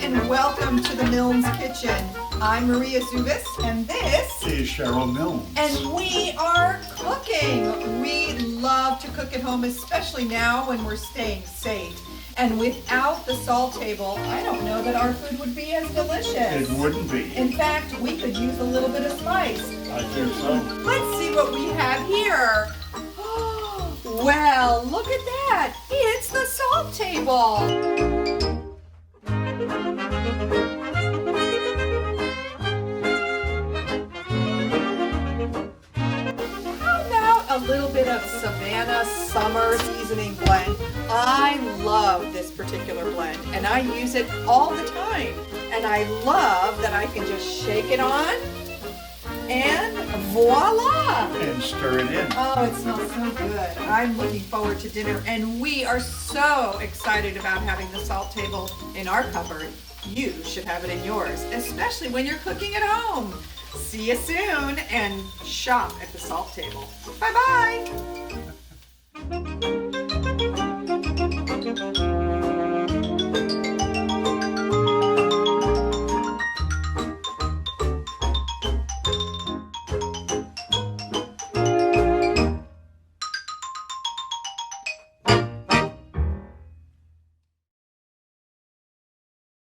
and welcome to the Milnes Kitchen. I'm Maria Zouves and this is Sherrill Milnes. And we are cooking. We love to cook at home, especially now when we're staying safe. And without the salt table, I don't know that our food would be as delicious. It wouldn't be. In fact, we could use a little bit of spice. I think so. Let's see what we have here. Well, look at that. It's the salt table. How about a little bit of Savannah summer seasoning blend? I love this particular blend and I use it all the time. And I love that I can just shake it on and voila! And stir it in. Oh, it smells so good. I'm looking forward to dinner and we are so excited about having the salt table in our cupboard. You should have it in yours, especially when you're cooking at home. See you soon and shop at the salt table. Bye-bye.